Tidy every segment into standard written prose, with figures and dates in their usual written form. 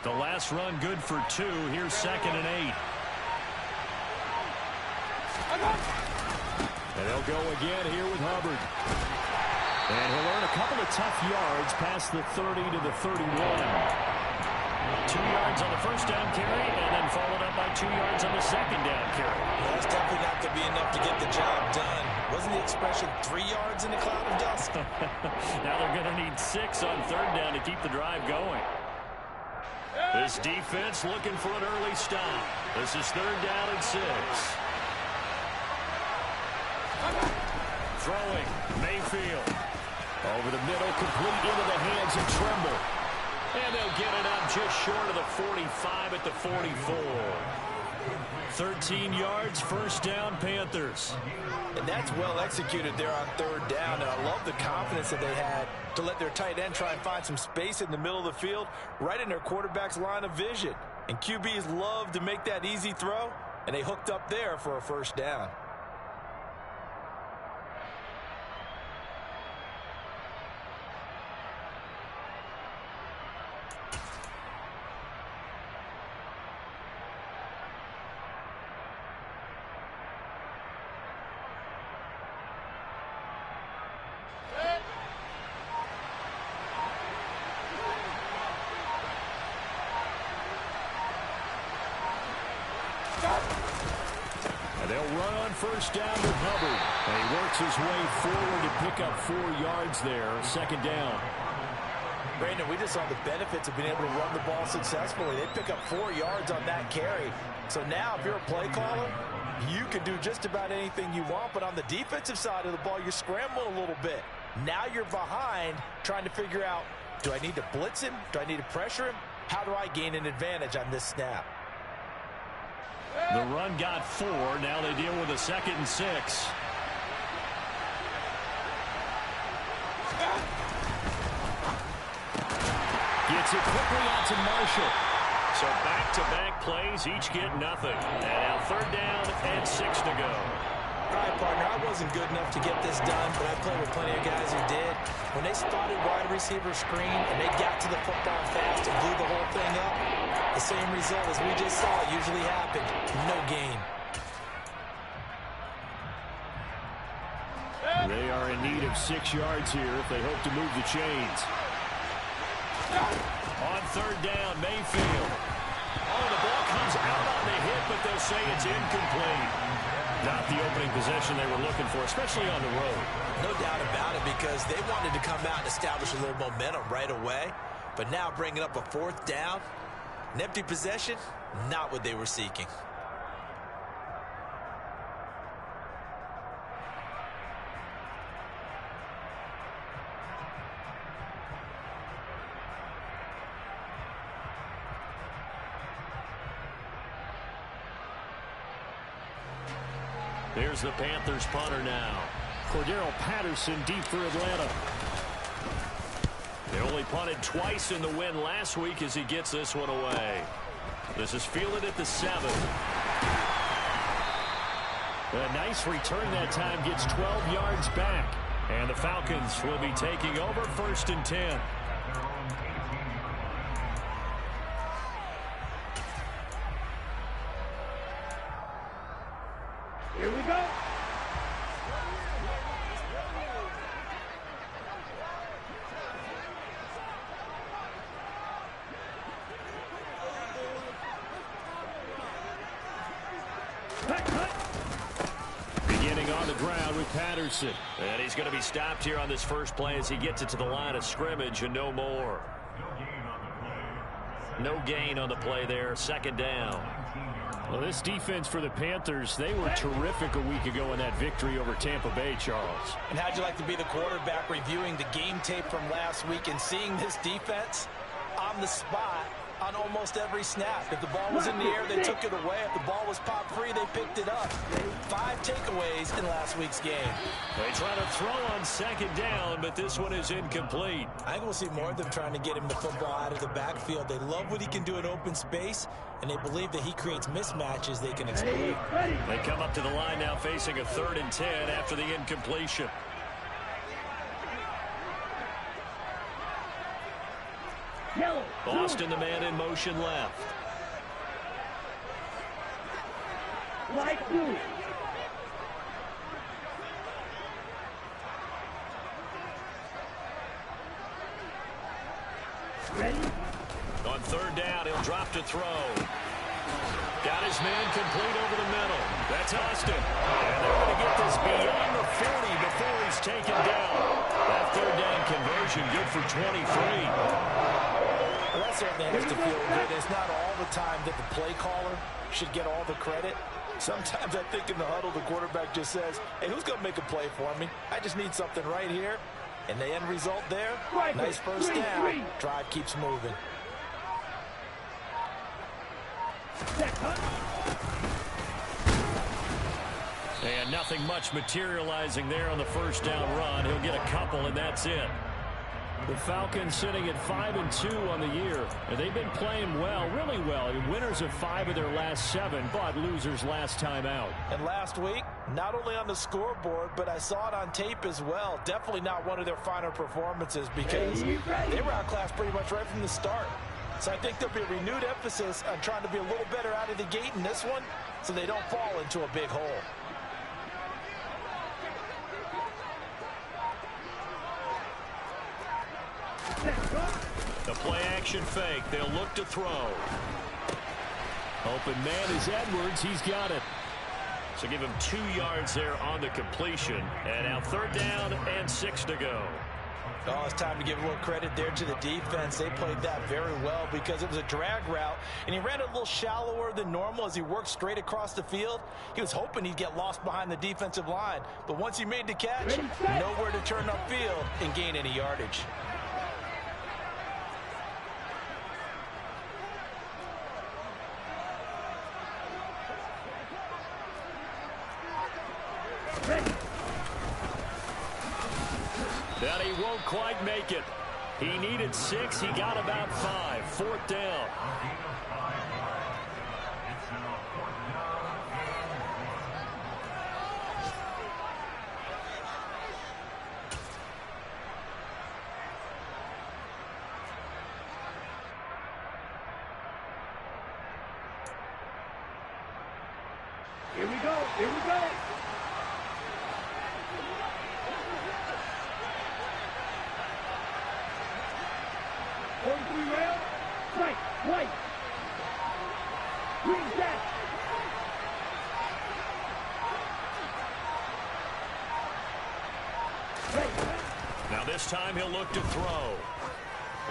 The last run good for 2. Here's 2nd and 8. And they'll go again here with Hubbard. And he'll earn a couple of tough yards past the 30 to the 31. 2 yards on the first down carry, and then followed up by 2 yards on the second down carry. Well, that's definitely not going to be enough to get the job done. Wasn't the expression 3 yards in a cloud of dust? Now they're going to need 6 on 3rd down to keep the drive going. This defense looking for an early stop. This is 3rd down and 6. Throwing, Mayfield. Over the middle, complete into the hands of Trimble. And they'll get it up just short of the 45 at the 44. 13 yards, 1st down, Panthers. And that's well executed there on 3rd down. And I love the confidence that they had to let their tight end try and find some space in the middle of the field, right in their quarterback's line of vision. And QBs love to make that easy throw, and they hooked up there for a 1st down. And they'll run on 1st down with Hubbard. And he works his way forward to pick up 4 yards there. 2nd down. Brandon, we just saw the benefits of being able to run the ball successfully. They pick up 4 yards on that carry. So now if you're a play caller, you can do just about anything you want. But on the defensive side of the ball, you're scrambling a little bit. Now you're behind trying to figure out, do I need to blitz him? Do I need to pressure him? How do I gain an advantage on this snap? The run got 4. Now they deal with a 2nd and 6. Gets it quickly out to Marshall. So back-to-back plays, each get nothing. And now 3rd down and 6 to go. All right, partner, I wasn't good enough to get this done, but I played with plenty of guys who did. When they spotted wide receiver screen and they got to the football fast and blew the whole thing up, the same result as we just saw usually happened. No gain. They are in need of 6 yards here if they hope to move the chains. On 3rd down, Mayfield. Oh, the ball comes out on the hit, but they'll say it's incomplete. Not the opening possession they were looking for, especially on the road. No doubt about it, because they wanted to come out and establish a little momentum right away. But now bringing up a 4th down, an empty possession, not what they were seeking. Here's the Panthers punter now. Cordero Patterson deep for Atlanta. They only punted twice in the win last week as he gets this one away. This is fielded at the 7. A nice return that time, gets 12 yards back. And the Falcons will be taking over 1st and 10. Here we go. Beginning on the ground with Patterson. And he's going to be stopped here on this first play as he gets it to the line of scrimmage and no more. No gain on the play there. 2nd down. Well, this defense for the Panthers, they were terrific a week ago in that victory over Tampa Bay, Charles. And how'd you like to be the quarterback reviewing the game tape from last week and seeing this defense on the spot on almost every snap? If the ball was in the air, they took it away. If the ball was popped free, they picked it up. 5 takeaways in last week's game. They try to throw on 2nd down, but this one is incomplete. I think we'll see more of them trying to get him the football out of the backfield. They love what he can do in open space, and they believe that he creates mismatches they can exploit. They come up to the line now facing a 3rd and 10 after the incompletion. Boston, the man in motion left. Light blue. Ready? On third down, he'll drop to throw. Got his man complete over the middle. That's Austin. And they're going to get this beyond the 40 before he's taken down. That third down conversion good for 23. Well, that certainly has to feel good. It's not all the time that the play caller should get all the credit. Sometimes I think in the huddle, the quarterback just says, hey, who's going to make a play for me? I just need something right here. And the end result there, nice first down. Drive keeps moving. And nothing much materializing there on the first down run. He'll get a couple, and that's it. The Falcons sitting at 5-2 on the year. And they've been playing well, really well. Winners of 5 of their last 7, but losers last time out. And last week, not only on the scoreboard, but I saw it on tape as well. Definitely not one of their finer performances because they were outclassed pretty much right from the start. So I think there'll be a renewed emphasis on trying to be a little better out of the gate in this one so they don't fall into a big hole. The play action fake. They'll look to throw. Open man is Edwards. He's got it. So give him 2 yards there on the completion. And now third down and 6 to go. Oh, it's time to give a little credit there to the defense. They played that very well because it was a drag route, and he ran a little shallower than normal as he worked straight across the field. He was hoping he'd get lost behind the defensive line, but once he made the catch, nowhere to turn upfield and gain any yardage. That he won't quite make it. He needed 6. He got about 5. Fourth down. Here we go. Here we go. Right, white. Green dash. Right. Now this time he'll look to throw.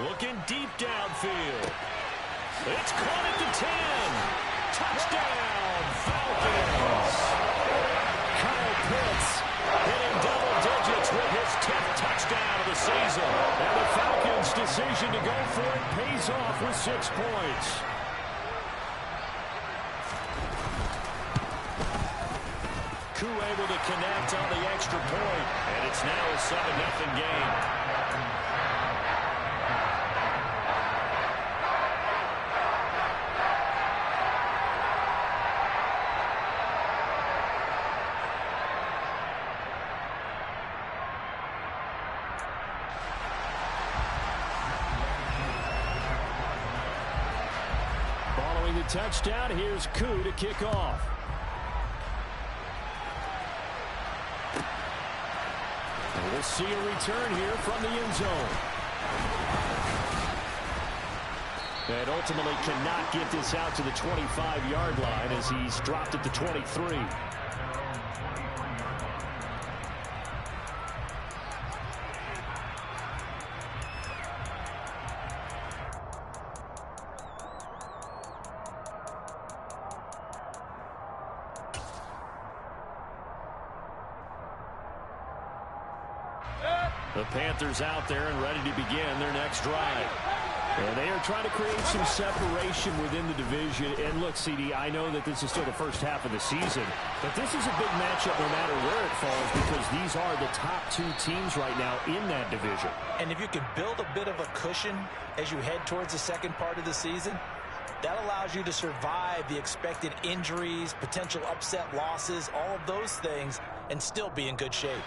Looking deep downfield. It's caught at the 10. Touchdown, Falcons. Kyle Pitts hitting double digits with his 10th touchdown of the season. And the Falcons' decision to go for it pays off with 6 points. Koo able to connect on the extra point, and it's now a 7-0 game. The touchdown, here's Koo to kick off. And we'll see a return here from the end zone. And ultimately cannot get this out to the 25-yard line as he's dropped at the 23. The Panthers out there and ready to begin their next drive. And they are trying to create some separation within the division. And look, CD, I know that this is still the first half of the season, but this is a big matchup no matter where it falls because these are the top 2 teams right now in that division. And if you can build a bit of a cushion as you head towards the second part of the season, that allows you to survive the expected injuries, potential upset losses, all of those things, and still be in good shape.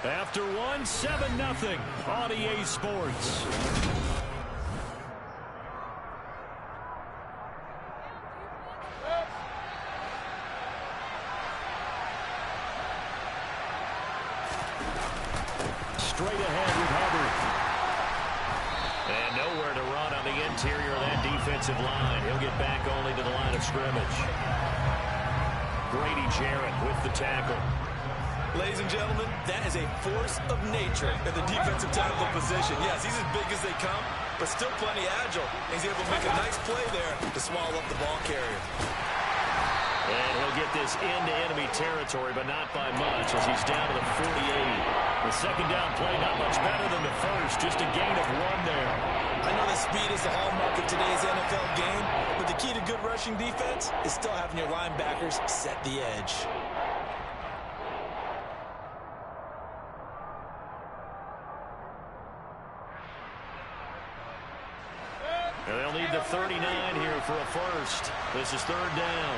After one, 7-0 on EA Sports. Straight ahead with Hubbard. And nowhere to run on the interior of that defensive line. He'll get back only to the line of scrimmage. Grady Jarrett with the tackle. Ladies and gentlemen, that is a force of nature in the defensive tackle position. Yes, he's as big as they come, but still plenty agile. He's able to make a nice play there to swallow up the ball carrier. And he'll get this into enemy territory, but not by much as he's down to the 48. The second down play not much better than the first, just a gain of 1 there. I know that speed is the hallmark of today's NFL game, but the key to good rushing defense is still having your linebackers set the edge. And they'll need the 39 here for a first. This is third down.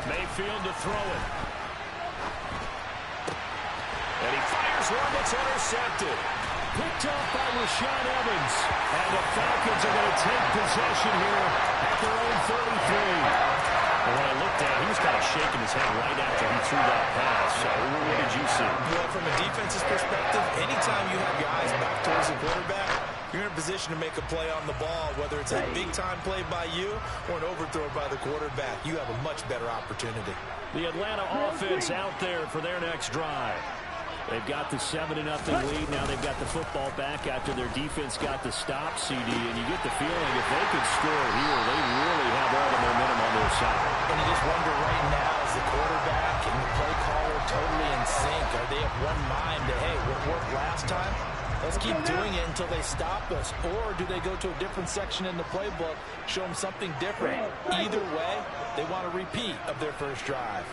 Mayfield to throw it. And he fires one that's intercepted. Picked up by Rashaan Evans. And the Falcons are going to take possession here at their own 33. And when I looked at it, he was kind of shaking his head right after he threw that pass. So what did you see? Well, from a defense's perspective, anytime you have your eyes back towards the quarterback, you're in a position to make a play on the ball, whether it's a big-time play by you or an overthrow by the quarterback. You have a much better opportunity. The Atlanta offense out there for their next drive. They've got the 7-0 lead. Now they've got the football back after their defense got the stop, CD. And you get the feeling if they could score here, they really have all the momentum on their side. And you just wonder right now, is the quarterback and the play caller totally in sync? Are they of one mind that, hey, what worked last time? Let's keep doing it until they stop us. Or do they go to a different section in the playbook, show them something different? Either way, they want a repeat of their first drive.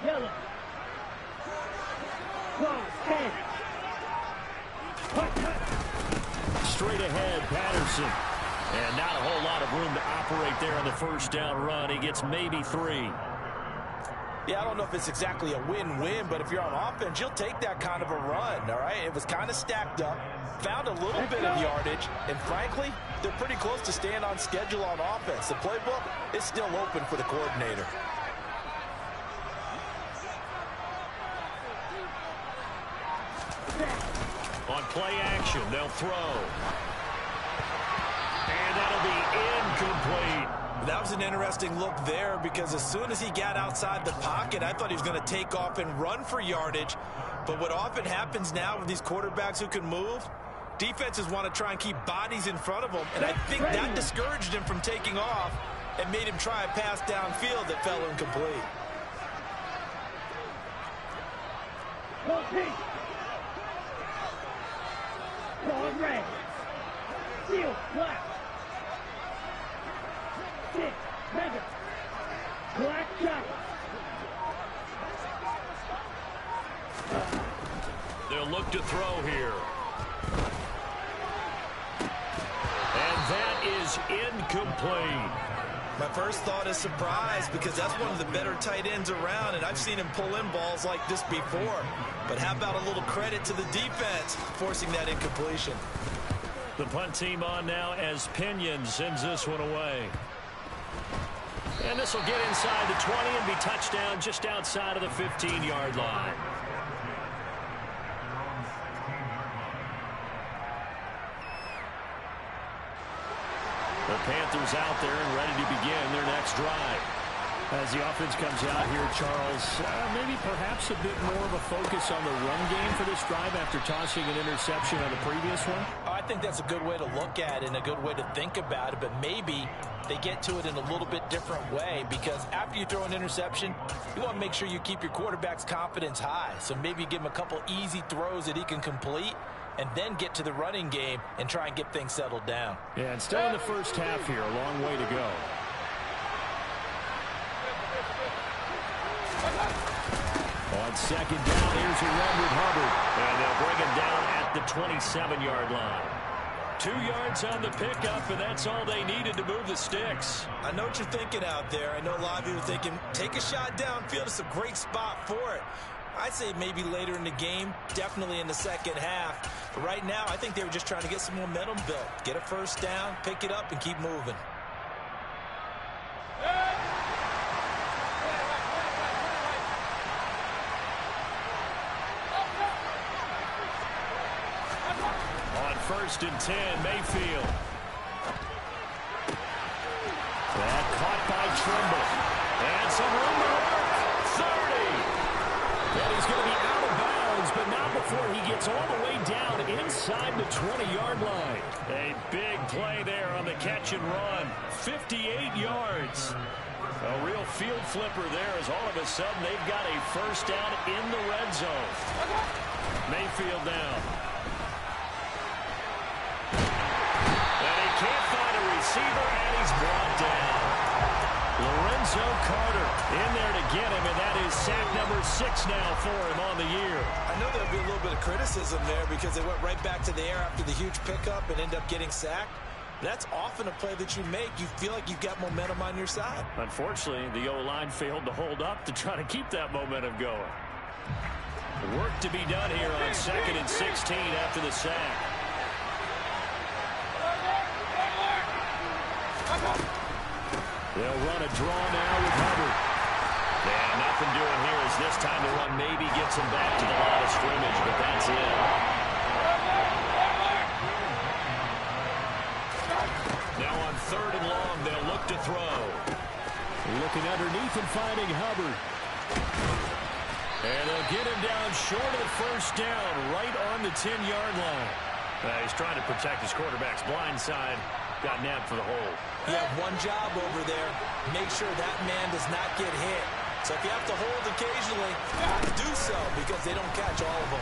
Yellow. Straight ahead, Patterson. And not a whole lot of room to operate there on the first down run. He gets maybe 3. Yeah, I don't know if it's exactly a win-win, but if you're on offense, you'll take that kind of a run, all right? It was kind of stacked up, found a little bit of yardage, and frankly, they're pretty close to staying on schedule on offense. The playbook is still open for the coordinator. On play action, they'll throw. And that'll be incomplete. That was an interesting look there because as soon as he got outside the pocket, I thought he was going to take off and run for yardage. But what often happens now with these quarterbacks who can move, defenses want to try and keep bodies in front of them. And I think that discouraged him from taking off and made him try a pass downfield that fell incomplete. Ball red. Steel black. Six. Mega. Black shot. They'll look to throw here. And that is incomplete. My first thought is surprise because that's one of the better tight ends around, and I've seen him pull in balls like this before. But how about a little credit to the defense forcing that incompletion? The punt team on now as Pinion sends this one away. And this will get inside the 20 and be touchdown just outside of the 15-yard line. The Panthers out there and ready to begin their next drive. As the offense comes out here, Charles, maybe perhaps a bit more of a focus on the run game for this drive after tossing an interception on the previous one? I think that's a good way to look at it and a good way to think about it, but maybe they get to it in a little bit different way because after you throw an interception, you want to make sure you keep your quarterback's confidence high. So maybe give him a couple easy throws that he can complete and then get to the running game and try and get things settled down. Yeah, and still in the first half here, a long way to go. On second down, here's a run with Hubbard. And they'll bring him down at the 27-yard line. 2 yards on the pickup, and that's all they needed to move the sticks. I know what you're thinking out there. I know a lot of you are thinking, take a shot downfield. It's a great spot for it. I'd say maybe later in the game, definitely in the second half. But right now, I think they were just trying to get some momentum built. Get a first down, pick it up, and keep moving. On 1st and 10, Mayfield. That caught by Trimble. And some room to work. 30. And he's going to be out of bounds, but not before he gets all the way down inside the 20-yard line. A big play there on the catch and run. 58 yards. A real field flipper there as all of a sudden they've got a first down in the red zone. Mayfield down. And he can't find a receiver, and he's brought down. Lorenzo Carter in there to get him, and that is sack number 6 now for him on the year. I know there'll be a little bit of criticism there because they went right back to the air after the huge pickup and end up getting sacked. That's often a play that you make. You feel like you've got momentum on your side. Unfortunately, the O-line failed to hold up to try to keep that momentum going. Work to be done here on 2nd and 16 after the sack. They'll run a draw now with Hubbard. Yeah, nothing doing here as this time the run maybe gets him back to the line of scrimmage, but that's it. Now on 3rd and long, they'll look to throw. Looking underneath and finding Hubbard. And they'll get him down short of the first down, right on the 10-yard line. He's trying to protect his quarterback's blind side. Got nabbed for the hold. You have one job over there. Make sure that man does not get hit. So if you have to hold occasionally, do so because they don't catch all of them.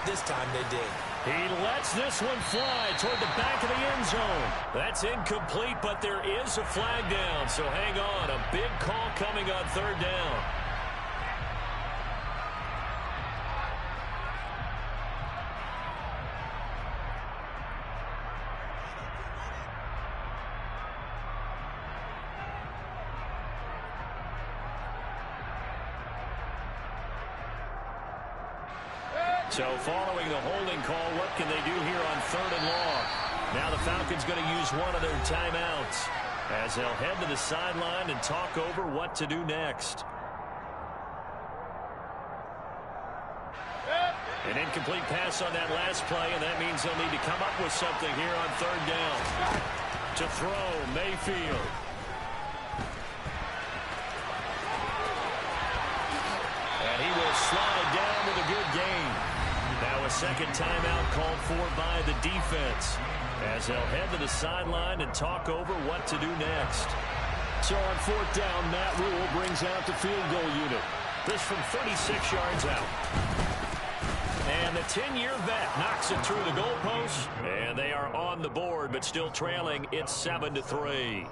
This time they did. He lets this one fly toward the back of the end zone. That's incomplete, but there is a flag down. So hang on. A big call coming on 3rd down. So following the holding call, what can they do here on 3rd and long? Now the Falcons going to use one of their timeouts as they'll head to the sideline and talk over what to do next. An incomplete pass on that last play, and that means they'll need to come up with something here on 3rd down. To throw, Mayfield. And he will slide down with a good gain. Now a second timeout called for by the defense as they'll head to the sideline and talk over what to do next. So on 4th down, Matt Rule brings out the field goal unit. This from 36 yards out. And the 10-year vet knocks it through the goalpost. And they are on the board, but still trailing. It's 7-3.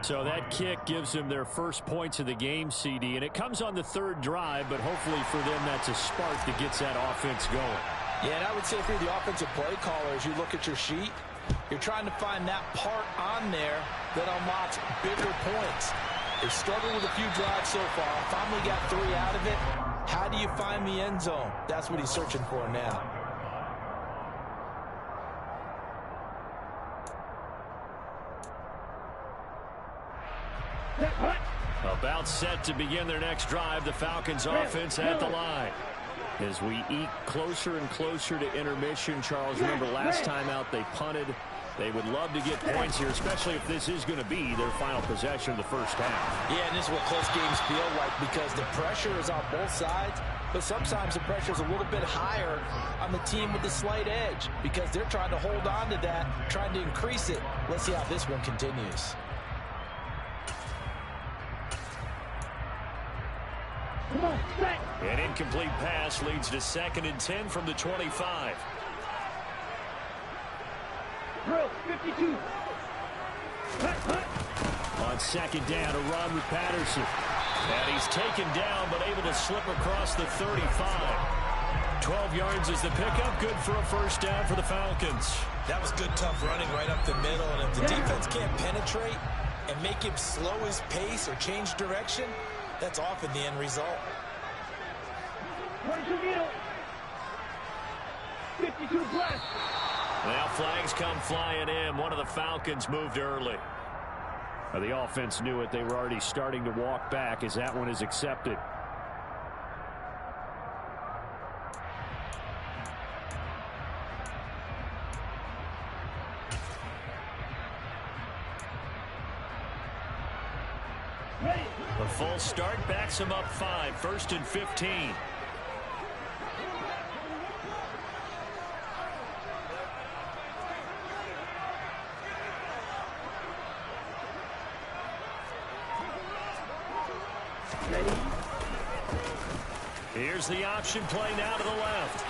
So that kick gives them their first points of the game, CD, and it comes on the 3rd drive, but hopefully for them that's a spark that gets that offense going. Yeah, and I would say if you're the offensive play caller, as you look at your sheet, you're trying to find that part on there that unlocks bigger points. They've struggled with a few drives so far. Finally got 3 out of it. How do you find the end zone? That's what he's searching for now. About set to begin their next drive, the Falcons offense at the line. As we eke closer and closer to intermission, Charles, remember last time out they punted. They would love to get points here, especially if this is going to be their final possession of the first half. Yeah, and this is what close games feel like because the pressure is on both sides, but sometimes the pressure is a little bit higher on the team with the slight edge because they're trying to hold on to that, trying to increase it. Let's see how this one continues. An incomplete pass leads to 2nd and 10 from the 25. Drill 52. On 2nd down, a run with Patterson. And he's taken down, but able to slip across the 35. 12 yards is the pickup. Good for a first down for the Falcons. That was good, tough running right up the middle. And if the defense can't penetrate and make him slow his pace or change direction, that's often the end result. middle. 52 plus. Well, flags come flying in. One of the Falcons moved early. The offense knew it. They were already starting to walk back as that one is accepted. The full start backs him up 5, 1st and 15. Here's the option play now to the left.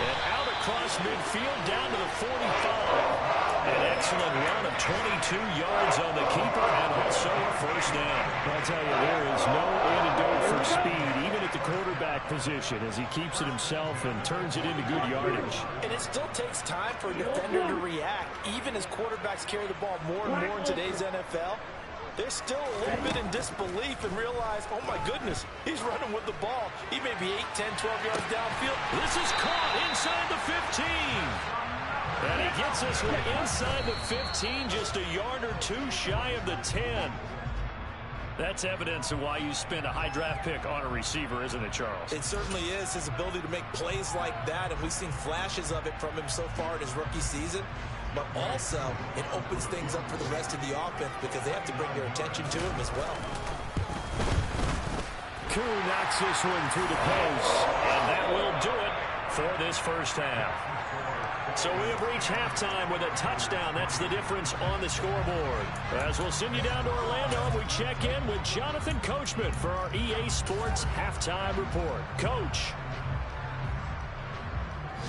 And out across midfield down to the 45. An excellent run of 22 yards on the keeper and also a first down. I'll tell you, there is no antidote for speed, even at the quarterback position, as he keeps it himself and turns it into good yardage. And it still takes time for a defender to react, even as quarterbacks carry the ball more and more in today's NFL. They're still a little bit in disbelief and realize, oh my goodness, he's running with the ball. He may be 8, 10, 12 yards downfield. This is caught inside the 15. And he gets this one inside the 15, just a yard or two shy of the 10. That's evidence of why you spend a high draft pick on a receiver, isn't it, Charles? It certainly is. His ability to make plays like that, and we've seen flashes of it from him so far in his rookie season. But also, it opens things up for the rest of the offense because they have to bring their attention to him as well. Koo knocks this one through the post, and that will do it for this first half. So we have reached halftime with a touchdown. That's the difference on the scoreboard. As we'll send you down to Orlando, and we check in with Jonathan Coachman for our EA Sports Halftime Report. Coach.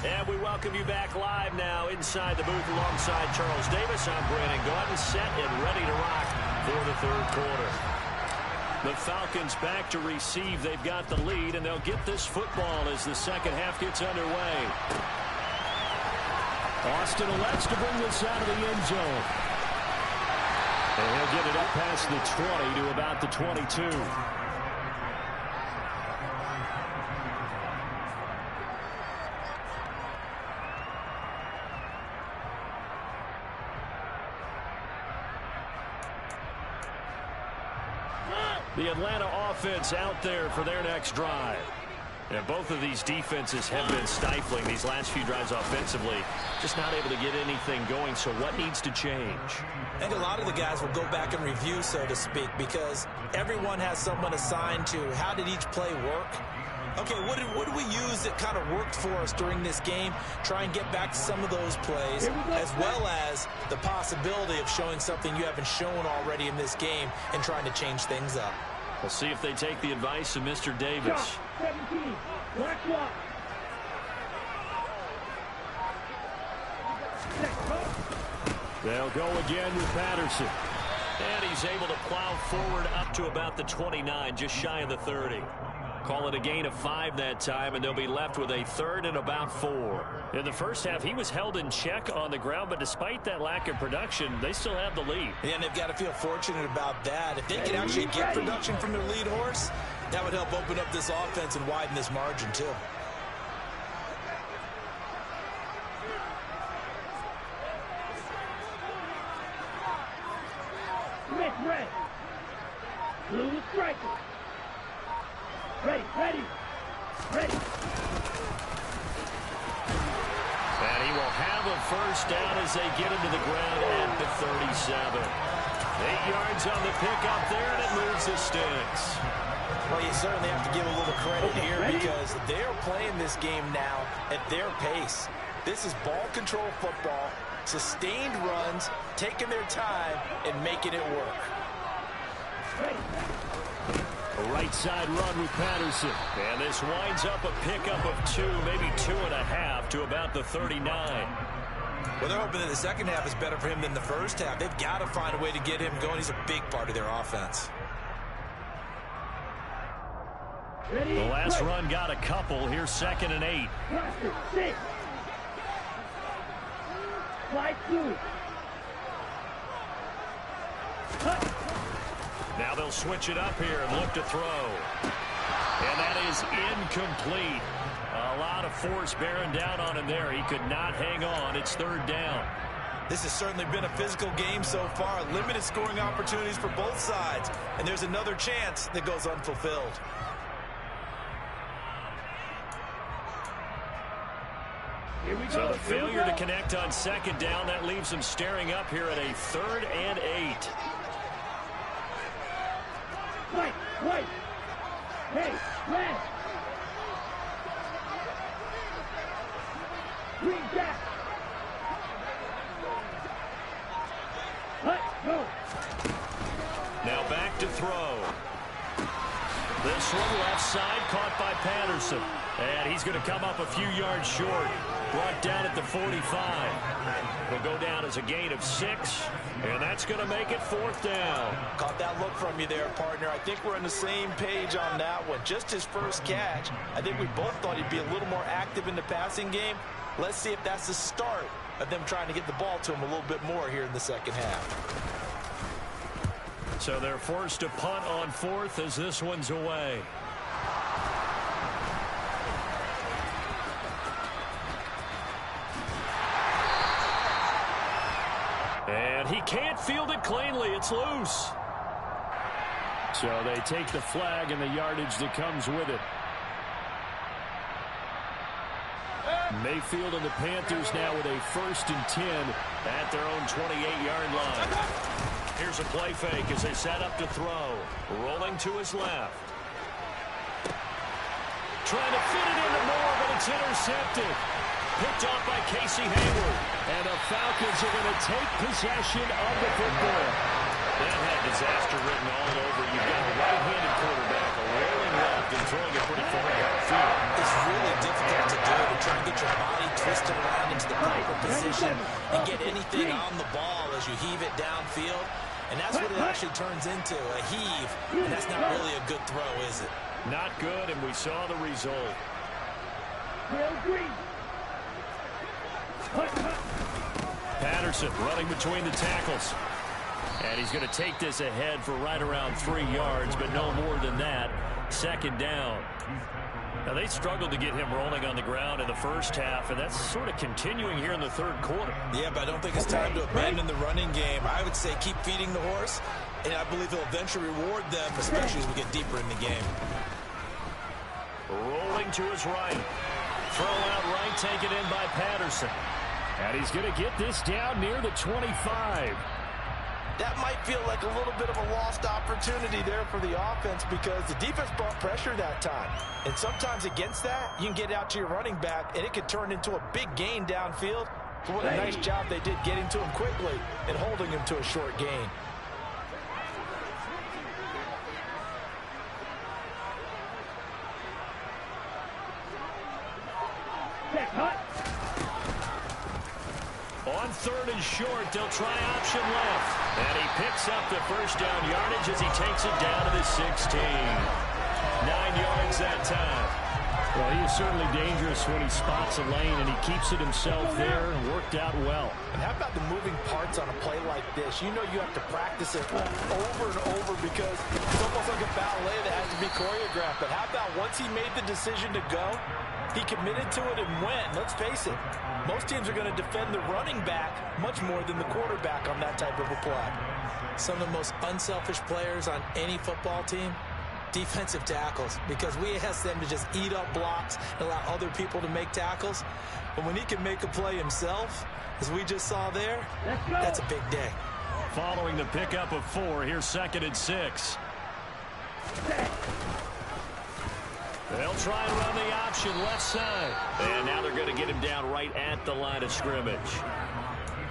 And we welcome you back live now inside the booth alongside Charles Davis. I'm Brandon Gaudin, set and ready to rock for the third quarter. The Falcons back to receive. They've got the lead, and they'll get this football as the second half gets underway. Austin elects to bring this out of the end zone. And he'll get it up past the 20 to about the 22. The Atlanta offense out there for their next drive. And both of these defenses have been stifling these last few drives offensively. Just not able to get anything going, so what needs to change? I think a lot of the guys will go back and review, so to speak, because everyone has someone assigned to how did each play work. Okay, what did we use that kind of worked for us during this game? Try and get back to some of those plays, as well as the possibility of showing something you haven't shown already in this game and trying to change things up. We'll see if they take the advice of Mr. Davis. 17. Black block. They'll go again with Patterson. And he's able to plow forward up to about the 29, just shy of the 30. Call it a gain of 5 that time, and they'll be left with a third and about 4. In the first half, he was held in check on the ground, but despite that lack of production, they still have the lead. And they've got to feel fortunate about that. If they can actually get production from their lead horse, that would help open up this offense and widen this margin, too. Red. Blue striker. Ready. And he will have a first down as they get him to the ground at the 37. 8 yards on the pickup there, and it moves the sticks. Well, you certainly have to give a little credit here because they're playing this game now at their pace. This is ball control football, sustained runs, taking their time, and making it work. A right side run with Patterson. And this winds up a pickup of 2, maybe 2.5 to about the 39. Well, they're hoping that the second half is better for him than the first half. They've got to find a way to get him going. He's a big part of their offense. The last run got a couple. Here's 2nd and 8. Slide through. Now they'll switch it up here and look to throw. And that is incomplete. A lot of force bearing down on him there. He could not hang on. It's third down. This has certainly been a physical game so far. Limited scoring opportunities for both sides. And there's another chance that goes unfulfilled. Here we go. So the failure to connect on second down, that leaves him staring up here at a 3rd and 8. White. Hey, red. Green jack. Go. Now back to throw. This one left side caught by Patterson. And he's going to come up a few yards short. Brought down at the 45. Will go down as a gain of 6. And that's going to make it 4th down. Caught that look from you there, partner. I think we're on the same page on that one. Just his first catch. I think we both thought he'd be a little more active in the passing game. Let's see if that's the start of them trying to get the ball to him a little bit more here in the second half. So they're forced to punt on 4th as this one's away. And he can't field it cleanly. It's loose. So they take the flag and the yardage that comes with it. Mayfield and the Panthers now with a 1st and 10 at their own 28-yard line. Here's a play fake as they set up to throw. Rolling to his left. Trying to fit it into Moore, but it's intercepted. Picked off by Casey Hayward. And the Falcons are going to take possession of the football. That had disaster written all over. You've got a right-handed quarterback rolling left and throwing it pretty far downfield. It's really difficult to do, to try to get your body twisted around into the proper position and get anything on the ball as you heave it downfield. And that's what it actually turns into, a heave. And that's not really a good throw, is it? Not good, and we saw the result. Patterson running between the tackles. And he's going to take this ahead for right around 3 yards, but no more than that. 2nd down. Now, they struggled to get him rolling on the ground in the first half, and that's sort of continuing here in the 3rd quarter. Yeah, but I don't think it's time to abandon the running game. I would say keep feeding the horse, and I believe he'll eventually reward them, especially as we get deeper in the game. Rolling to his right. Throw out right, taken in by Patterson. And he's going to get this down near the 25. That might feel like a little bit of a lost opportunity there for the offense because the defense brought pressure that time. And sometimes against that, you can get out to your running back, and it could turn into a big gain downfield. But what a nice job they did getting to him quickly and holding him to a short gain. On 3rd and short, they'll try option left. And he picks up the 1st down yardage as he takes it down to the 16. 9 yards that time. Well, he is certainly dangerous when he spots a lane, and he keeps it himself there and worked out well. And how about the moving parts on a play like this? You know you have to practice it over and over because it's almost like a ballet that has to be choreographed. But how about once he made the decision to go, he committed to it and went. Let's face it, most teams are going to defend the running back much more than the quarterback on that type of a play. Some of the most unselfish players on any football team, defensive tackles, because we ask them to just eat up blocks and allow other people to make tackles. But when he can make a play himself, as we just saw there, that's a big day. Following the pickup of 4, here's 2nd and 6. They'll try and run the option left side. And now they're going to get him down right at the line of scrimmage.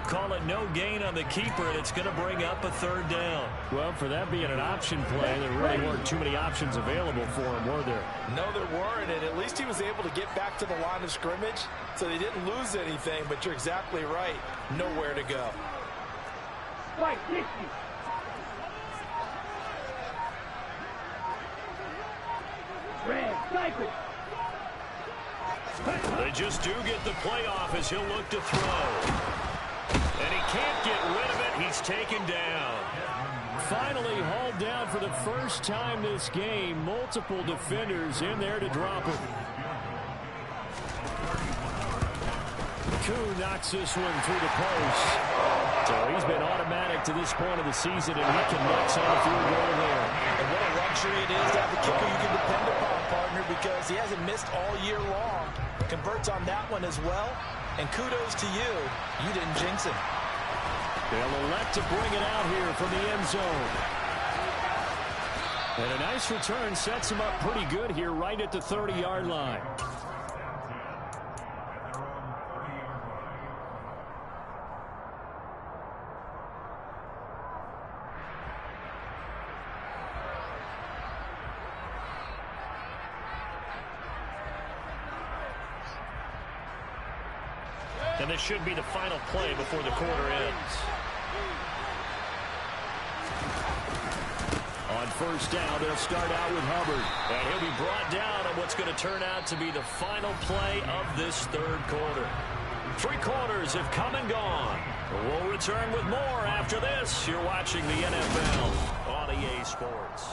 Call it no gain on the keeper, and it's going to bring up a 3rd down. Well, for that being an option play, there really weren't too many options available for him, were there? No, there weren't, and at least he was able to get back to the line of scrimmage, so they didn't lose anything, but you're exactly right. Nowhere to go. Right, 60. Red, cycle. They just do get the play off as he'll look to throw. And he can't get rid of it. He's taken down. finally hauled down for the first time this game. Multiple defenders in there to drop him. Koo knocks this one through the post. So he's been automatic to this point of the season, and he connects on a field goal there. And what a luxury it is to have a kicker you can depend upon, partner, because he hasn't missed all year long. Converts on that one as well. And kudos to you. You didn't jinx him. They'll elect to bring it out here from the end zone. And a nice return sets him up pretty good here right at the 30-yard line. And this should be the final play before the quarter ends. On first down, they'll start out with Hubbard. And he'll be brought down on what's going to turn out to be the final play of this third quarter. 3 quarters have come and gone. We'll return with more after this. You're watching the NFL on EA Sports.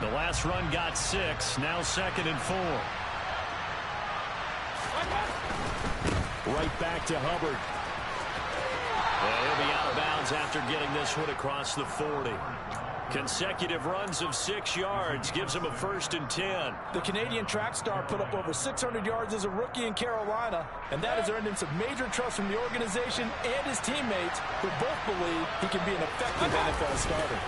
The last run got 6. Now 2nd and 4. Right back to Hubbard. And he'll be out of bounds after getting this one across the 40. Consecutive runs of 6 yards gives him a 1st and 10. The Canadian track star put up over 600 yards as a rookie in Carolina, and that has earned him some major trust from the organization and his teammates, who both believe he can be an effective NFL starter.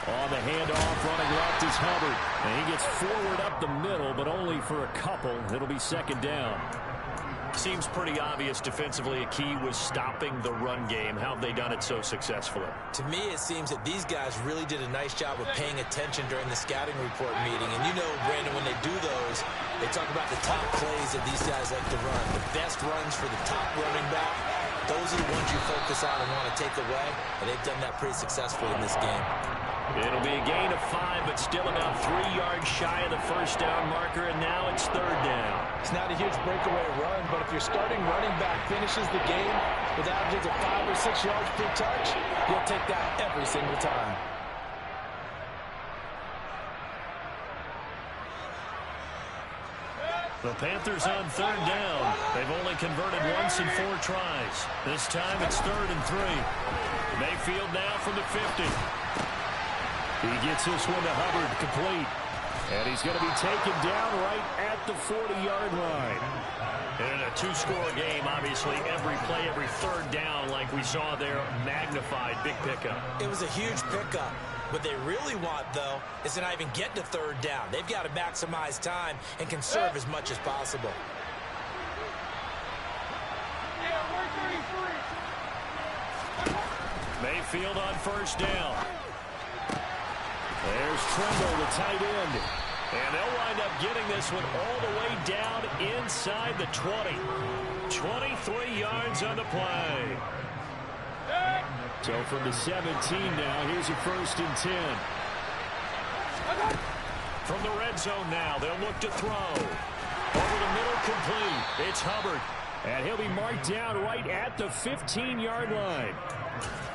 On the handoff, running left is Hubbard. And he gets forward up the middle, but only for a couple. It'll be 2nd down. Seems pretty obvious defensively a key was stopping the run game. How have they done it so successfully? To me, it seems that these guys really did a nice job of paying attention during the scouting report meeting. And you know, Brandon, when they do those, they talk about the top plays that these guys like to run. The best runs for the top running back. Those are the ones you focus on and want to take away. And they've done that pretty successfully in this game. It'll be a gain of 5, but still about 3 yards shy of the 1st down marker, and now it's 3rd down. It's not a huge breakaway run, but if your starting running back finishes the game with averages of 5 or 6 yards per touch, you'll take that every single time. The Panthers on 3rd down. They've only converted once in 4 tries. This time it's 3rd and 3. Mayfield now from the 50. He gets this one to Hubbard, complete. And he's going to be taken down right at the 40-yard line. In a 2-score game, obviously, every play, every 3rd down, like we saw there, magnified. Big pickup. It was a huge pickup. What they really want, though, is to not even get to 3rd down. They've got to maximize time and conserve as much as possible. Mayfield on 1st down. There's Trimble, the tight end. And they'll wind up getting this one all the way down inside the 20. 23 yards on the play. So from the 17 now, here's a 1st and 10. From the red zone now, they'll look to throw. Over the middle, complete. It's Hubbard. And he'll be marked down right at the 15-yard line.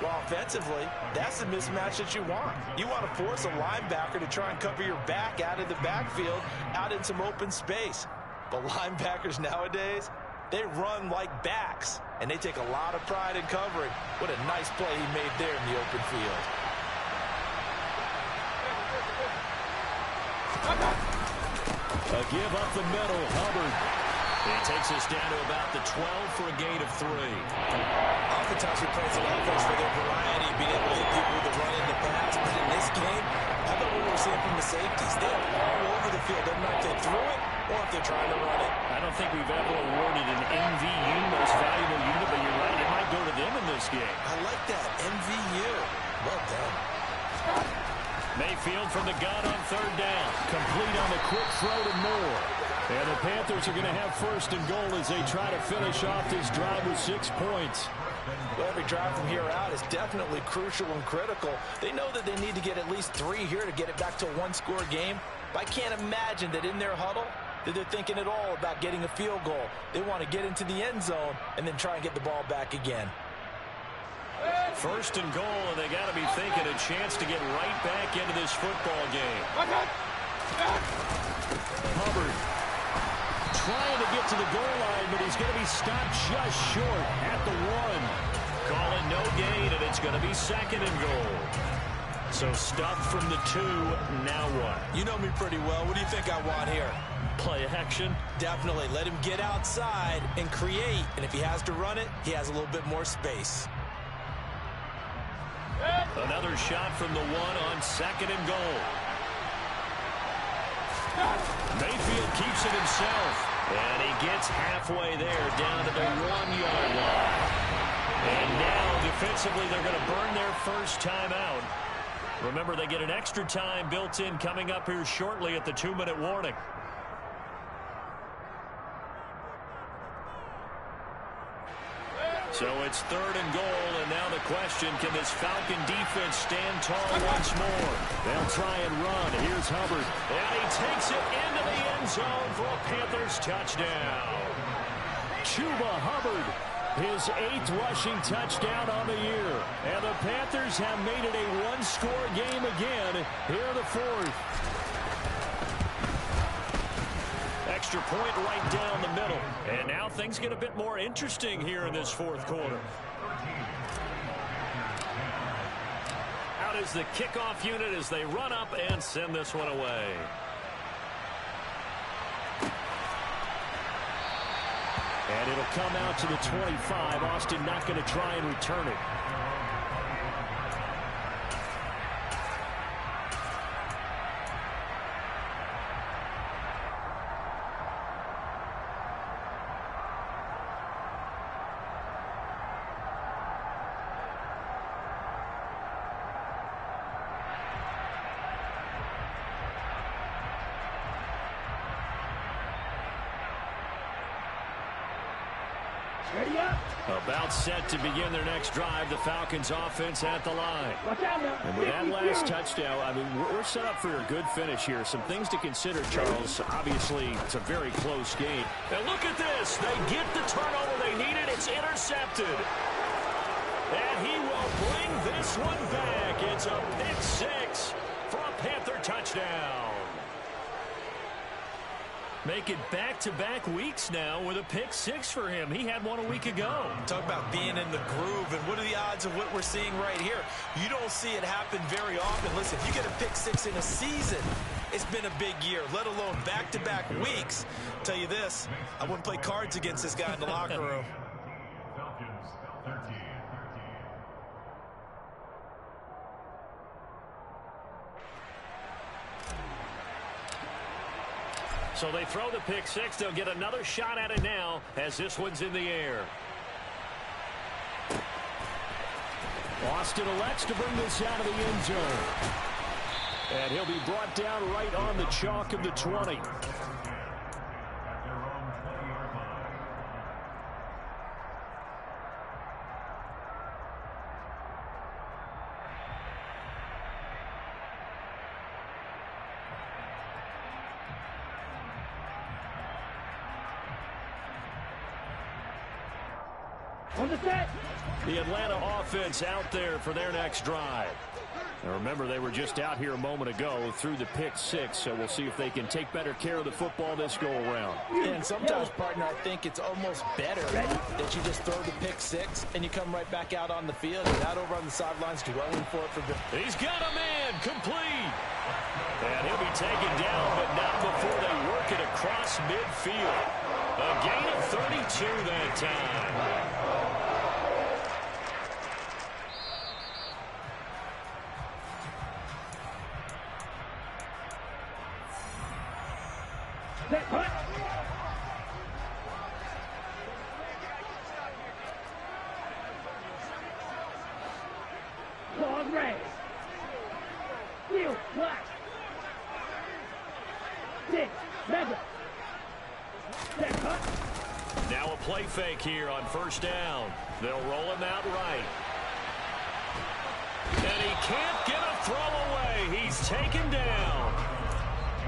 Well, offensively, that's the mismatch that you want. You want to force a linebacker to try and cover your back out of the backfield, out in some open space. But linebackers nowadays, they run like backs, and they take a lot of pride in covering. What a nice play he made there in the open field. A give up the middle, Hubbard. He takes us down to about the 12 for a gain of 3. Oftentimes we praise an offense for their variety, being able to hit people with the run in the pass. But in this game, how about what we're seeing from the safeties? They're all over the field. Doesn't matter if they threw it or if they're trying to run it. I don't think we've ever awarded an MVU, most valuable unit, but you're right, it might go to them in this game. I like that, MVU. Well done. Mayfield from the gun on 3rd down. Complete on the quick throw to Moore. And the Panthers are going to have 1st and goal as they try to finish off this drive with 6 points. Well, every drive from here out is definitely crucial and critical. They know that they need to get at least 3 here to get it back to a 1-score game. But I can't imagine that in their huddle, that they're thinking at all about getting a field goal. They want to get into the end zone and then try and get the ball back again. First and goal, and they got to be thinking a chance to get right back into this football game. Hubbard trying to get to the goal line, but he's going to be stopped just short at the 1. Call it no gain, and it's going to be second and goal. So stuffed from the 2, now what? You know me pretty well. What do you think I want here? Play action? Definitely. Let him get outside and create. And if he has to run it, he has a little bit more space. Another shot from the 1 on second and goal. Mayfield keeps it himself. And he gets halfway there, down to the 1-yard line. And now, defensively, they're going to burn their first time out. Remember, they get an extra time built in coming up here shortly at the 2-minute warning. So it's third and goal, and now the question, can this Falcon defense stand tall once more? They'll try and run. Here's Hubbard. And he takes it into the end zone for a Panthers touchdown. Chuba Hubbard, his 8th rushing touchdown on the year. And the Panthers have made it a one-score game again here in the 4th. Extra point right down the middle. And now things get a bit more interesting here in this 4th quarter. Out is the kickoff unit as they run up and send this one away. And it'll come out to the 25. Austin not going to try and return it. Ready up. About set to begin their next drive. The Falcons offense at the line. Watch out now. And with that last touchdown, I mean, we're set up for a good finish here. Some things to consider, Charles. Obviously, it's a very close game. And look at this. They get the turnover they needed. It's intercepted. And he will bring this one back. It's a pick 6 for a Panther touchdown. Make it back-to-back weeks now with a pick 6 for him. He had one a week ago. Talk about being in the groove, and what are the odds of what we're seeing right here? You don't see it happen very often. Listen, if you get a pick 6 in a season, it's been a big year, let alone back-to-back weeks. I'll tell you this, I wouldn't play cards against this guy in the locker room. So they throw the pick 6. They'll get another shot at it now as this one's in the air. Austin elects to bring this out of the end zone. And he'll be brought down right on the chalk of the 20. On the set. The Atlanta offense out there for their next drive. Now remember, they were just out here a moment ago through the pick 6, so we'll see if they can take better care of the football this go-around. And sometimes, partner, I think it's almost better that you just throw the pick 6 and you come right back out on the field. You're not over on the sidelines dwelling for it for the... He's got a man complete. And he'll be taken down, but not before they work it across midfield. A gain of 32 that time. Set, hut. Ball red. Steel, black. 6, mega. Set, hut. Now a play fake here on first down. They'll roll him out right. And he can't get a throw away. He's taken down.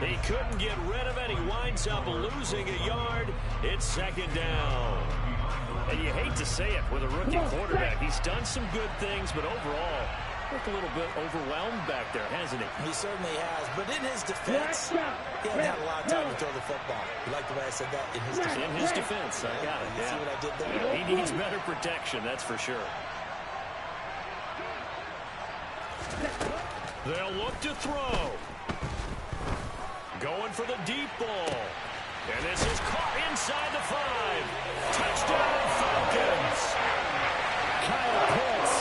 He couldn't get rid of it. He winds up losing a yard. It's second down. And you hate to say it with a rookie quarterback. He's done some good things, but overall, looked a little bit overwhelmed back there, hasn't he? He certainly has, but in his defense, he hasn't had a lot of time to throw the football. You like the way I said that? In his defense. In his defense, I got it. You see what I did there? He needs better protection, that's for sure. They'll look to throw. Going for the deep ball. And this is caught inside the 5. Touchdown, Falcons. Kyle Pitts.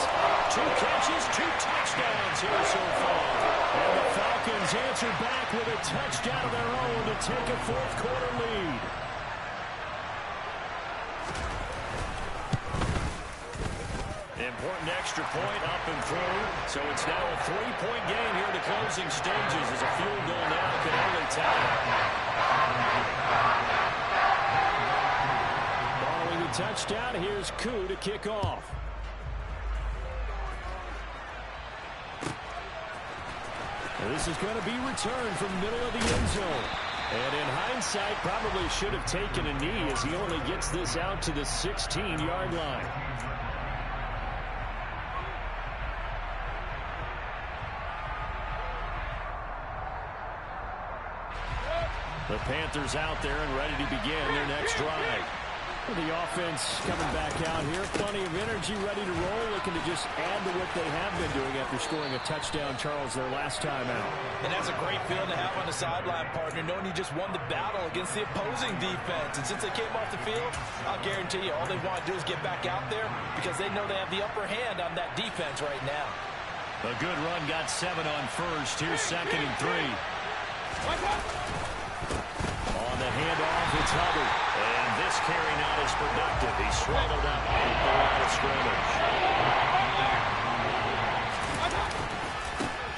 2 catches, 2 touchdowns here so far. And the Falcons answer back with a touchdown of their own to take a fourth-quarter lead. Important extra point up and through. So it's now a 3-point game here in the closing stages as a field goal now can only tie it. Following the touchdown, here's Koo to kick off. This is going to be returned from the middle of the end zone. And in hindsight, probably should have taken a knee as he only gets this out to the 16-yard line. The Panthers out there and ready to begin their next drive. The offense coming back out here. Plenty of energy, ready to roll. Looking to just add to what they have been doing after scoring a touchdown, Charles, their last time out. And that's a great feeling to have on the sideline, partner, knowing you just won the battle against the opposing defense. And since they came off the field, I'll guarantee you all they want to do is get back out there because they know they have the upper hand on that defense right now. A good run got 7 on first. Here's 2nd and 3. On the handoff, it's Hubbard. And this carry not as productive. He's swallowed up at the line of scrimmage.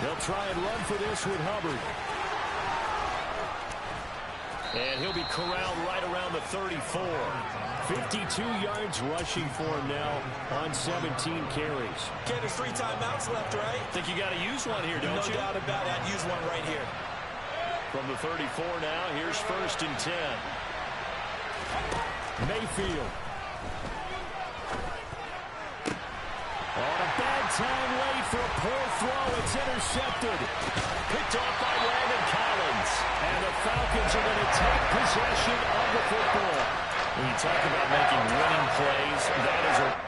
They'll try and run for this with Hubbard. And he'll be corralled right around the 34. 52 yards rushing for him now on 17 carries. Okay, there's 3 timeouts left, right? Think you got to use one here, don't you? No doubt about it. I'd use one right here. From the 34 now, here's 1st and 10. Mayfield. On a bad time late for a poor throw. It's intercepted. Picked off by Landon Collins. And the Falcons are going to take possession of the football. When you talk about making winning plays, that is a...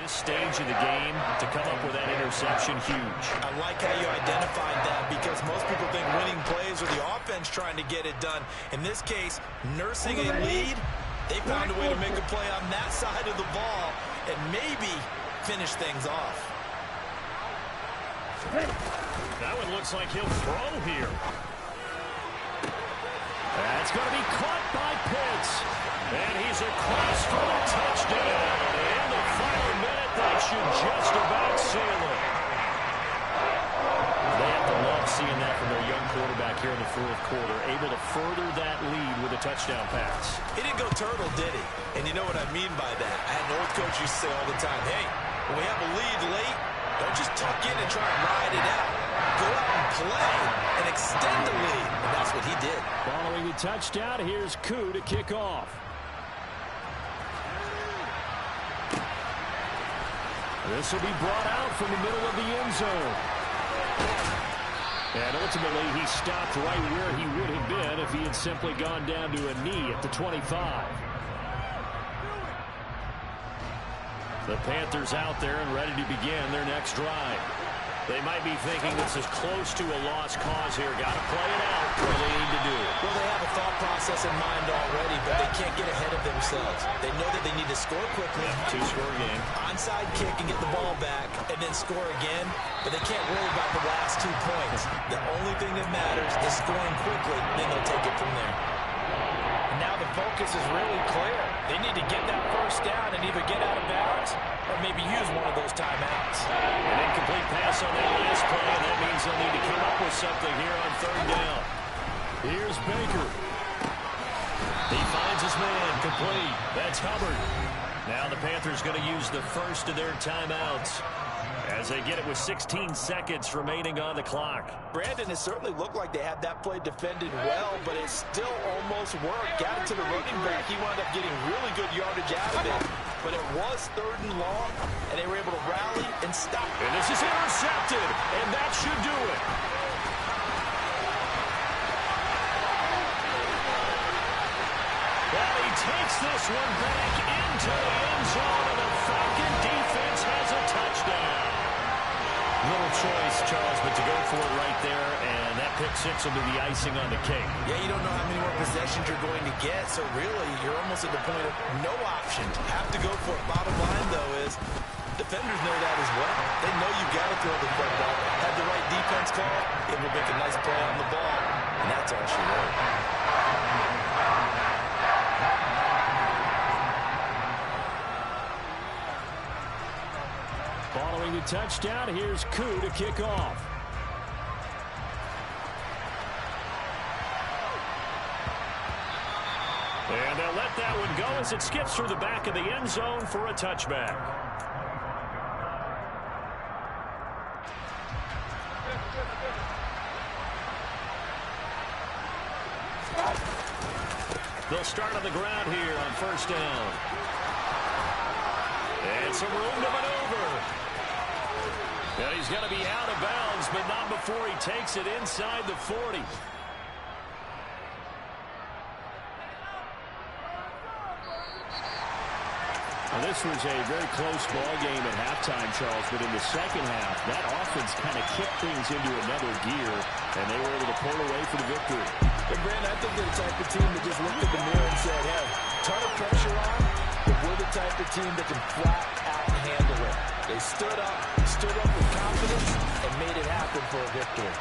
stage of the game to come up with that interception, huge. I like how you identified that because most people think winning plays are the offense trying to get it done. In this case, nursing a lead, they found a way to make a play on that side of the ball and maybe finish things off. That one looks like he'll throw here. That's going to be caught by Pitts. And he's across for a touchdown. In the final minute, that should just about seal it. They have to love seeing that from their young quarterback here in the 4th quarter, able to further that lead with a touchdown pass. He didn't go turtle, did he? And you know what I mean by that. I had an old coach used to say all the time, hey, when we have a lead late, don't just tuck in and try and ride it out. Go out and play and extend the lead. And that's what he did. Following the touchdown, here's Koo to kick off. This will be brought out from the middle of the end zone. And ultimately, he stopped right where he would have been if he had simply gone down to a knee at the 25. The Panthers out there and ready to begin their next drive. They might be thinking this is close to a lost cause here. Got to play it out. What do they need to do? Well, they have a thought process in mind already, but they can't get ahead of themselves. They know that they need to score quickly. 2-score game. Onside kick and get the ball back and then score again, but they can't worry about the last 2 points. The only thing that matters is scoring quickly, then they'll take it from there. And now the focus is really clear. They need to get that first down and either get out of bounds or maybe use one of those timeouts. An incomplete pass on that last play, and that means they'll need to come up with something here on 3rd down. Here's Baker. He finds his man, complete. That's Hubbard. Now the Panthers going to use the first of their timeouts as they get it with 16 seconds remaining on the clock. Brandon, it certainly looked like they had that play defended well, but it still almost worked. Got it to the running back. He wound up getting really good yardage out of it, but it was 3rd and long, and they were able to rally and stop. And this is intercepted, and that should do it. Well, he takes this one back into the end zone, and the Falcon defense has a touchdown. Little choice, Charles, but to go for it right there, and that pick six will be the icing on the cake. Yeah, you don't know how many more possessions you're going to get, so really you're almost at the point of no option. Have to go for it. Bottom line, though, is defenders know that as well. They know you've got to throw the football. Had the right defense call, it will make a nice play on the ball, and that's all she wrote. Following the touchdown, here's Koo to kick off. And they'll let that one go as it skips through the back of the end zone for a touchback. They'll start on the ground here on first down. And some room to maneuver. And he's going to be out of bounds, but not before he takes it inside the 40. Now, this was a very close ball game at halftime, Charles, but in the second half, that offense kind of kicked things into another gear, and they were able to pull away for the victory. But, Brandon, I think they're the type of team that just looked at the mirror and said, hey, ton of pressure on, but we're the type of team that can flat out handle it. They stood up with confidence, and made it happen for a victory.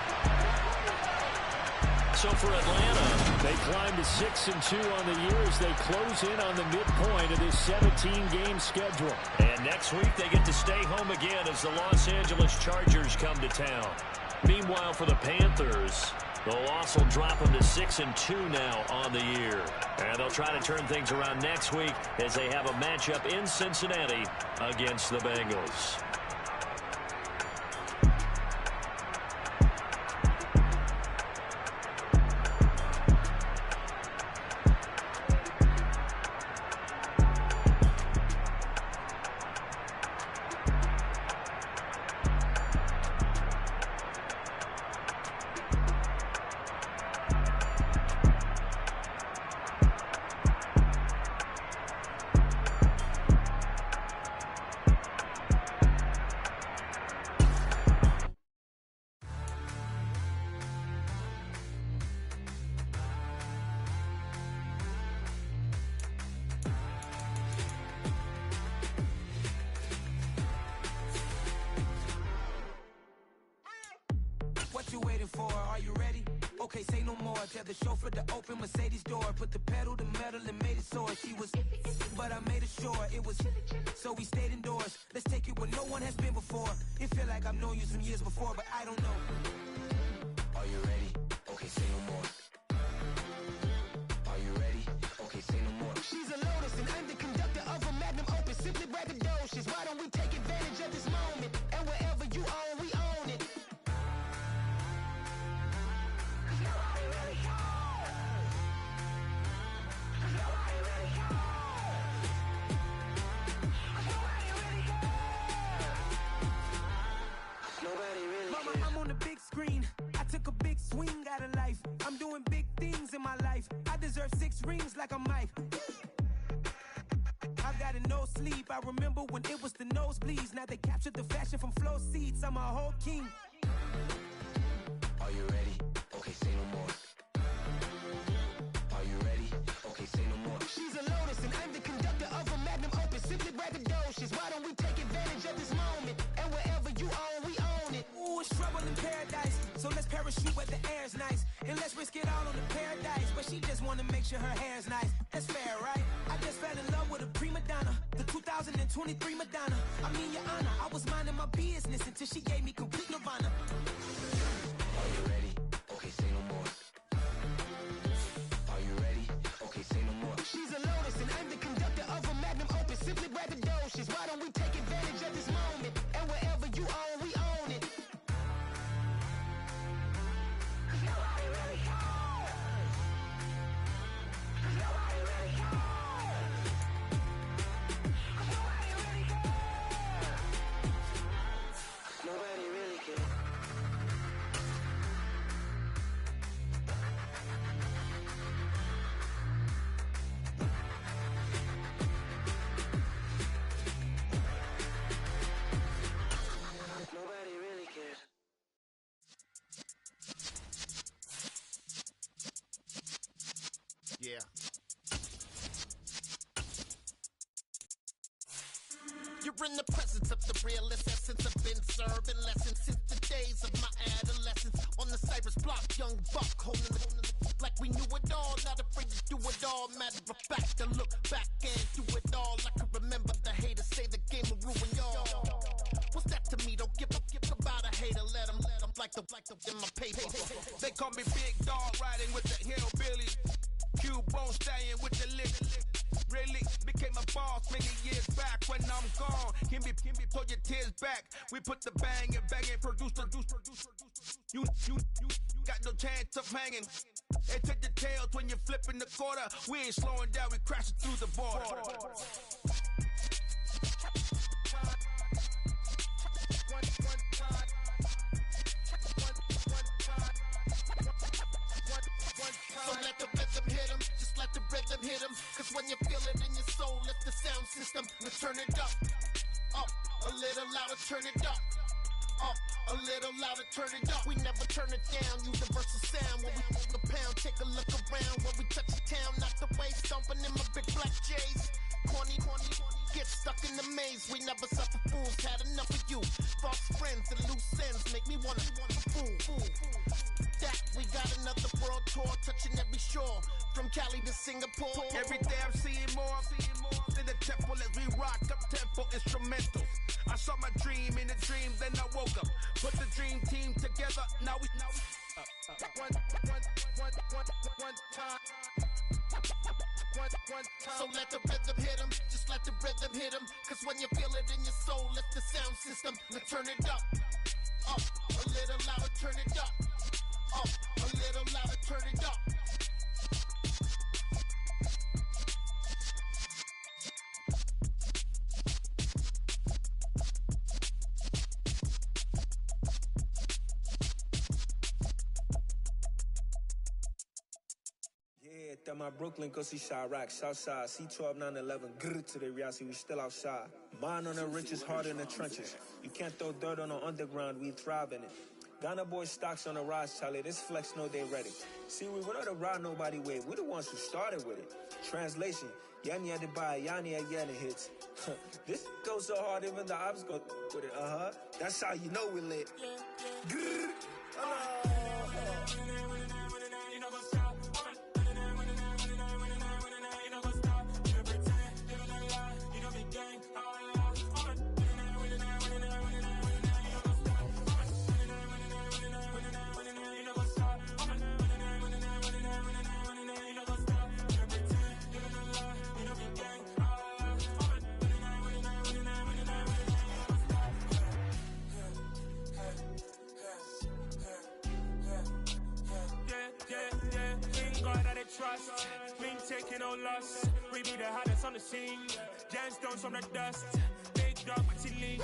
So for Atlanta, they climbed to 6-2 on the year as they close in on the midpoint of this 17-game schedule. And next week, they get to stay home again as the Los Angeles Chargers come to town. Meanwhile, for the Panthers, the loss will drop them to 6-2 now on the year. And they'll try to turn things around next week as they have a matchup in Cincinnati against the Bengals. Are you ready? Okay, say no more. Tell the chauffeur to open Mercedes door. Put the pedal to metal and made it soar. She was, but I made it sure it was. So we stayed indoors. Let's take it where no one has been before. It feel like I've known you some years before, but I don't know. Are you ready? Okay, say no more. Are you ready? Okay, say no more. She's a Lotus and I'm the conductor of a magnum opus. Simply braggadocious. Why don't we take advantage of this moment? And wherever you own, we own it. I'm on the big screen. I took a big swing out of life. I'm doing big things in my life. I deserve 6 rings like I'm Mike. I've got no sleep. I remember when it was the nosebleeds. Now they captured the fashion from flow seats. I'm a whole king. Are you ready? Okay, say no more. Are you ready? Okay, say no more. She's a Lotus and I'm the conductor of a magnum opus. Simply braggadocious. Why don't we take advantage of this moment? And wherever you own, we own it. Ooh, it's trouble in paradise. So let's parachute where the air's nice. And let's risk it all on the paradise. But she just wanna make sure her hair's nice. That's fair, right? I just fell in love with a prima donna. The 2023 Madonna. I mean, your honor, I was minding my business until she gave me complete nirvana. Are you ready? Okay, say no more. in the presence of the realest essence. I've been serving lessons since the days of my adolescence. On the Cypress block, young buck, holding it like we knew it all. Not afraid to do it all. Matter of fact, I look back and do it all. I can remember the haters say the game will ruin y'all. What's that to me? Don't give about a hater. Let them like the in my paper. They call me Big Dog, riding with the hillbilly. Q-Bone stallion with the lick. Really became a boss many years back. When I'm gone, can be pull your tears back. We put the bang and produce. You got no chance of hanging. They take the tails when you're flipping the quarter. We ain't slowing down, we crashing through the border. So let the rhythm hit him, just let the rhythm hit him. Cause when you feel it in your soul, lift the sound system. Let's turn it up, a little louder, turn it up. A little louder, turn it up. We never turn it down, universal sound. When we move the pound, take a look around. When we touch the town, knock the way, stomping in my big black J's. Corny, get stuck in the maze. We never suffer fools, had enough of you. False friends and loose ends make me wanna fool. That we got another world tour, touching every shore, from Cali to Singapore. Every day I'm seeing more in the temple as we rock up tempo instrumentals. I saw my dream in a dream, then I woke up. Put the dream team together, now we one time. So let the rhythm hit him, just let the rhythm hit him. Cause when you feel it in your soul, lift the sound system. Let's turn it up, a little louder, turn it up, a little louder, turn it up. At my Brooklyn, go see Chirac, Southside, C12, 911, grrr to the reality, we still outside. Mine on the richest, heart in the trenches. You can't throw dirt on the underground, we thrive in it. Ghana boys stocks on the rise, Charlie, this flex know they ready. See, we were not to ride nobody with, we're the ones who started with it. Translation, Yani had to buy, Yani again it hits. This goes so hard, even the ops go with it, That's how you know we lit. Grrr, Trust, we ain't taking no loss. We be the hottest on the scene. Gemstones from the dust. Big dog, but she leash.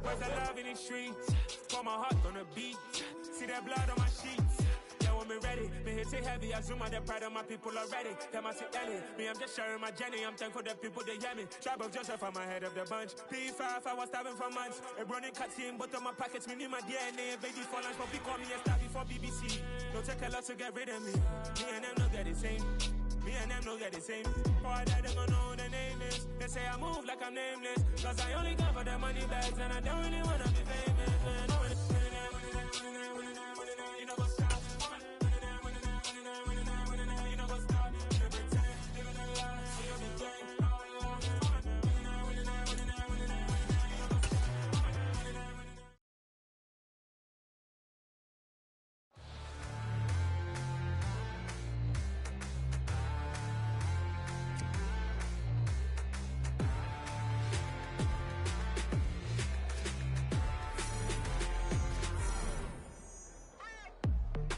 Where's the love in the streets? Pour my heart on the beat. See that blood on my sheets. Yeah, when me ready, me hit it heavy. I zoom out the pride of my people already. Them I see Ellie. Me, I'm just sharing my journey. I'm thankful the people they hear me. Tribe of Joseph, I'm ahead of the bunch. P5, I was starving for months. A running cut team, but on my pockets, me need my DNA. Baby for lunch, but we call me a star before BBC. Don't take a lot to get rid of me. Me and them know that the same. Me and them know that the same. For that, they gon' know who the name is. They say I move like I'm nameless. Cause I only come for the money bags. And I don't really wanna be famous. You know what's up? You know what's up? You pretend, living a lie. See you be gang.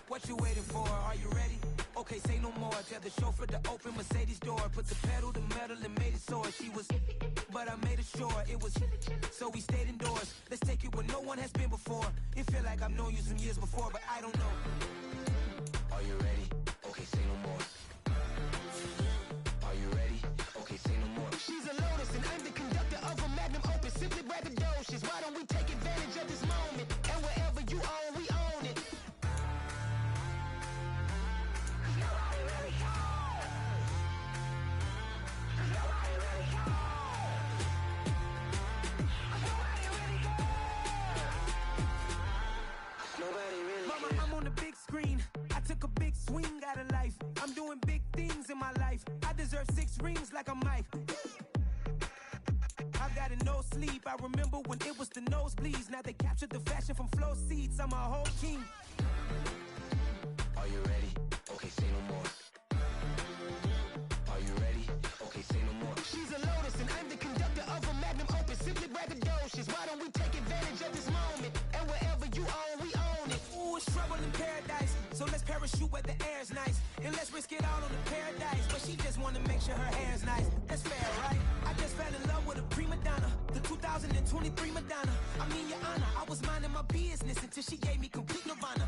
What you waiting for? Are you ready? Okay, say no more. Tell the chauffeur to open Mercedes door. Put the pedal to metal and made it soar. She was, but I made it sure it was. So we stayed indoors. Let's take it where no one has been before. It feel like I've known you some years before, but I don't know. Are you ready? Okay, say no more. Are you ready? Okay, say no more. She's a Lotus and I'm the conductor of a magnum opus. Simply braggadocious. Why don't we take advantage of this moment? And wherever you own, we own it. swing out of life. I'm doing big things in my life. I deserve 6 rings like I'm Mike. I've got no sleep. I remember when it was the nosebleeds. Now they captured the fashion from flow seats. I'm a whole king. Are you ready? Okay, say no more. Are you ready? Okay, say no more. She's a lotus and I'm the conductor of a magnum opus. Simply braggadocious. Why don't we take advantage of this moment? And wherever you own, we own it. Ooh, it's trouble in paradise. So let's parachute where the air's nice. And let's risk it all on the paradise. But she just wanna make sure her hair's nice. That's fair, right? I just fell in love with a prima donna. The 2023 Madonna. I mean, your honor, I was minding my business until she gave me complete nirvana.